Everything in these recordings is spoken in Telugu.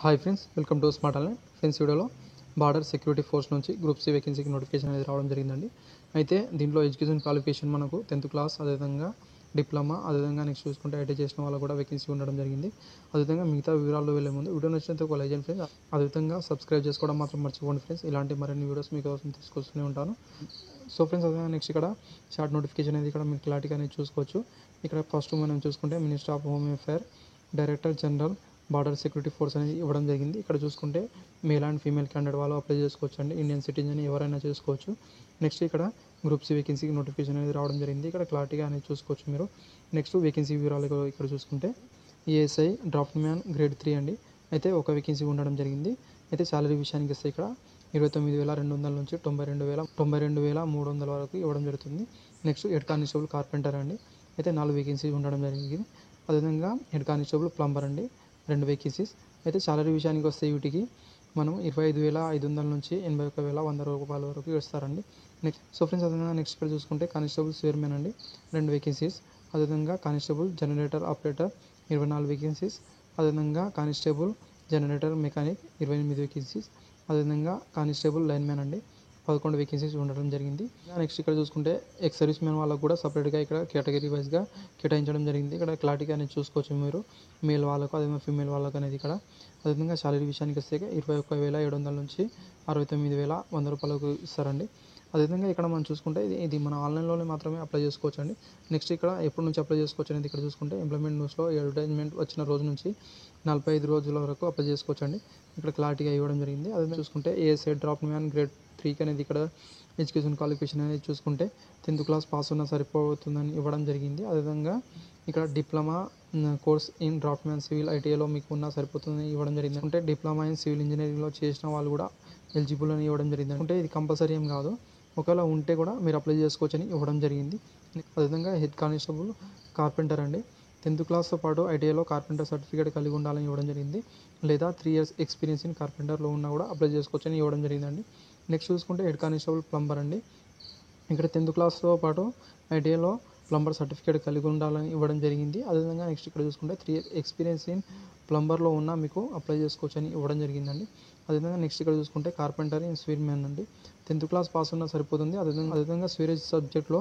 Hi friends, welcome to smart online. Friends, వీడియోలో బార్డర్ సెక్యూరిటీ ఫోర్స్ నుంచి గ్రూప్ సి వేకెన్సీకి నోటిఫికేషన్ అనేది రావడం జరిగిందండి. అయితే దీంట్లో ఎడ్యుకేషన్ క్వాలిఫికేషన్ మనకు 10th క్లాస్, అదేవిధంగా డిప్లొమా, అదేవిధంగా నెక్స్ట్ చూసుకుంటే ఐటీ చేసిన వాళ్ళు కూడా వేకెన్సీ ఉండడం జరిగింది. అదేవిధంగా మిగతా వివరాల్లో వెళ్ళే ముందు వీడియో నచ్చినంత ఒక లైక్ చేయండి ఫ్రెండ్స్. అదేవిధంగా సబ్స్క్రైబ్ చేసుకోవడం మాత్రం మర్చిపోండి ఫ్రెండ్స్. ఇలాంటి మరిన్ని వీడియోస్ మీకోసం తీసుకొస్తూనే ఉంటాను. సో ఫ్రెండ్స్, అదే నెక్స్ట్ ఇక్కడ షార్ట్ నోటిఫికేషన్ అనేది ఇక్కడ మీరు క్లారిటీగా అనేది చూసుకోవచ్చు. ఇక్కడ ఫస్ట్ మనం చూసుకుంటే minister of home affair, director general border security force అనేది ఇవ్వడం జరిగింది. ఇక్కడ చూసుకుంటే మేల్ అండ్ ఫీమేల్ క్యాండిడేట్ వాళ్ళు అప్లై చేసుకోవచ్చు అండి. ఇండియన్ సిటిజన్ ఎవరైనా చేసుకోవచ్చు. నెక్స్ట్ ఇక్కడ గ్రూప్ సి వేకెన్సీకి నోటిఫికేషన్ అనేది రావడం జరిగింది. ఇక్కడ క్లారిటీగా అనేది చూసుకోవచ్చు మీరు. నెక్స్ట్ వేకెన్సీ వివరాలు ఇక్కడ చూసుకుంటే ఏఎస్ఐ డ్రాఫ్ట్ మ్యాన్ గ్రేడ్ 3 అండి. అయితే ఒక వేకెన్సీ ఉండడం జరిగింది. అయితే సాలరీ విషయానికి వస్తే ఇక్కడ 29,200 నుంచి 92,300 వరకు ఇవ్వడం జరుగుతుంది. నెక్స్ట్ హెడ్ కానిస్టేబుల్ కార్పెంటర్ అండి. అయితే 4 వేకెన్సీ ఉండడం జరిగింది. అదేవిధంగా హెడ్ కానిస్టేబుల్ ప్లంబర్ అండి, 2 వేకెన్సీస్. అయితే సాలరీ విషయానికి వస్తే వీటికి మనం 25,500 నుంచి 81,100 రూపాయల వరకు ఇస్తారండి. నెక్స్ట్ ఫ్రెండ్స్, అదేవిధంగా నెక్స్ట్ ఇక్కడ చూసుకుంటే కానిస్టేబుల్ స్వేర్మెన్ అండి, 2 వేకెన్సీస్. అదేవిధంగా కానిస్టేబుల్ జనరేటర్ ఆపరేటర్ 24 వేకెన్సీస్. అదేవిధంగా కానిస్టేబుల్ జనరేటర్ మెకానిక్ 28 వేకెన్సీస్. అదేవిధంగా కానిస్టేబుల్ లైన్మెన్ అండి, 11 వేకెన్సీస్ ఉండడం జరిగింది. నెక్స్ట్ ఇక్కడ చూసుకుంటే ఎక్స్ సర్వీస్ మ్యాన్ వాళ్ళకు కూడా సపరేట్గా ఇక్కడ కేటగిరీ వైజ్గా కేటాయించడం జరిగింది. ఇక్కడ క్లారిటీగా అనేది చూసుకోవచ్చు మీరు, మేల్ వాళ్ళకు అదేవిధంగా ఫీమేల్ వాళ్ళకు అనేది ఇక్కడ. అదేవిధంగా సాలరీ విషయానికి వస్తే 21,700 నుంచి 69,100 రూపాయలకు ఇస్తారండి. అదేవిధంగా ఇక్కడ మనం చూసుకుంటే ఇది మన ఆన్లైన్లోనే మాత్రమే అప్లై చేసుకోవచ్చు అండి. నెక్స్ట్ ఇక్కడ ఎప్పటి నుంచి అప్లై చేసుకోవచ్చు అనేది ఇక్కడ చూసుకుంటే ఎంప్లాయ్మెంట్ న్యూస్లో అడ్వర్టైజ్మెంట్ వచ్చిన రోజు నుంచి 45 రోజుల వరకు అప్లై చేసుకోవచ్చు అండి. ఇక్కడ క్లారిటీగా ఇవ్వడం జరిగింది. అదే చూసుకుంటే ఏఎస్ఐ డ్రాఫ్ట్ మ్యాన్ గ్రేడ్ 3 అనేది ఇక్కడ ఎడ్యుకేషన్ క్వాలిఫికేషన్ అనేది చూసుకుంటే 10th క్లాస్ పాస్ ఉన్న సరిపోతుందని ఇవ్వడం జరిగింది. అదేవిధంగా ఇక్కడ diploma course in draftsman civil ఐటీఐలో మీకు ఉన్న సరిపోతుందని ఇవ్వడం జరిగింది. అంటే డిప్లొమా ఇన్ సివిల్ ఇంజనీరింగ్లో చేసిన వాళ్ళు కూడా ఎలిజిబుల్ అని ఇవ్వడం జరిగింది. అంటే ఇది కంపల్సరీ ఏం కాదు, ఒకవేళ ఉంటే కూడా మీరు అప్లై చేసుకోవచ్చు అని ఇవ్వడం జరిగింది. అదేవిధంగా హెడ్ కానిస్టేబుల్ కార్పెంటర్ అండి, 10th క్లాస్తో పాటు ఐటీఐలో కార్పెంటర్ సర్టిఫికేట్ కలిగి ఉండాలని ఇవ్వడం జరిగింది. లేదా 3 years ఎక్స్పీరియన్స్ ఇన్ కార్పెంటర్లో ఉన్నా కూడా అప్లై చేసుకోవచ్చు అని ఇవ్వడం జరిగిందండి. నెక్స్ట్ చూసుకుంటే హెడ్ కానిస్టేబుల్ ప్లంబర్ అండి. ఇక్కడ 10th క్లాస్తో పాటు ఐటీఐలో ప్లంబర్ సర్టిఫికేట్ కలిగి ఉండాలని ఇవ్వడం జరిగింది. అదేవిధంగా నెక్స్ట్ ఇక్కడ చూసుకుంటే 3 years ఎక్స్పీరియన్స్ ఇన్ ప్లంబర్లో ఉన్న మీకు అప్లై చేసుకోవచ్చు అని ఇవ్వడం జరిగిందండి. అదేవిధంగా నెక్స్ట్ ఇక్కడ చూసుకుంటే కార్పెంటర్ ఇన్ స్వీర్మెన్ అండి, 10th క్లాస్ పాస్ ఉన్నా సరిపోతుంది. అదేవిధంగా స్వీరేజ్ సబ్జెక్ట్లో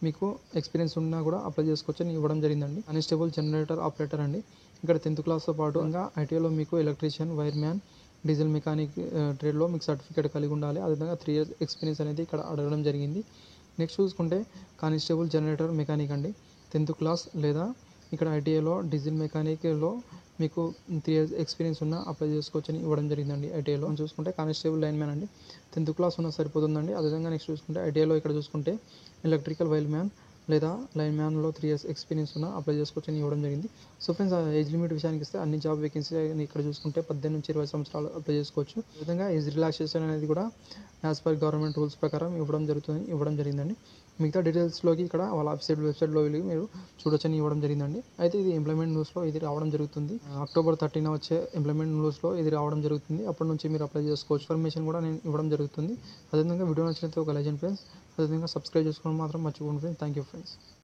మీకు ఎక్స్పీరియన్స్ ఉన్నా కూడా అప్లై చేసుకోవచ్చు అని ఇవ్వడం జరిగిందండి. కానిస్టేబుల్ జనరేటర్ ఆపరేటర్ అండి. ఇక్కడ 10th క్లాస్తో పాటు ఇంకా ఐటీఐలో మీకు electrician, wireman, diesel mechanic ట్రేడ్లో మీకు సర్టిఫికేట్ కలిగి ఉండాలి. అదేవిధంగా 3 years ఎక్స్పీరియన్స్ అనేది ఇక్కడ అడగడం జరిగింది. నెక్స్ట్ చూసుకుంటే కానిస్టేబుల్ జనరేటర్ మెకానిక్ అండి, 10th క్లాస్ లేదా ఇక్కడ ఐటీఐలో డీజిల్ మెకానిక్లో మీకు 3 years ఎక్స్పీరియన్స్ ఉన్న అప్లై చేసుకోవచ్చు అని ఇవ్వడం జరిగిందండి. ఐటీఐలో చూసుకుంటే కానిస్టేబుల్ లైన్మెన్ అండి, 10th క్లాస్ ఉన్న సరిపోతుందండి. అదేవిధంగా నెక్స్ట్ చూసుకుంటే ఐటీఐలో ఇక్కడ చూసుకుంటే ఎలక్ట్రికల్ వైర్ మ్యాన్ లేదా లైన్ మ్యాన్లో 3 years ఎక్స్పీరియన్స్ ఉన్న అప్లై చేసుకోవచ్చు అని ఇవ్వడం జరిగింది. సో ఫ్రెండ్స్, ఏజ్ లిమిట్ విషయానికి వస్తే అన్ని జాబ్ వేకెన్సీ ఇక్కడ చూసుకుంటే 18 నుంచి 20 సంవత్సరాలు అప్లై చేసుకోవచ్చు. అదేవిధంగా ఏజ్ రిలాక్సేషన్ అనేది కూడా యాజ్ పర్ గవర్నమెంట్ రూల్స్ ప్రకారం ఇవ్వడం జరిగిందండి. మిగతా డీటెయిల్స్లోకి ఇక్కడ వాళ్ళ వెబ్సైట్లో వెళ్ళి మీరు చూడొచ్చని ఇవ్వడం జరిగిందండి. అయితే ఇది ఎంప్లాయ్మెంట్ న్యూస్లో ఇది రావడం జరుగుతుంది. October 13 వచ్చే ఎంప్లాయ్మెంట్ న్యూస్లో ఇది రావడం జరుగుతుంది. అప్పటి నుంచి మీరు అప్లై చేసుకోవచ్చు. ఇన్ఫర్మేషన్ కూడా నేను ఇవ్వడం జరుగుతుంది. అదేవిధంగా వీడియో నచ్చినట్లయితే ఒక లైక్ చేయండి ఫ్రెండ్స్. అదేవిధంగా సబ్స్క్రైబ్ చేసుకోవడం మాత్రం మర్చిపోండి ఫ్రెండ్స్. Thank you friends.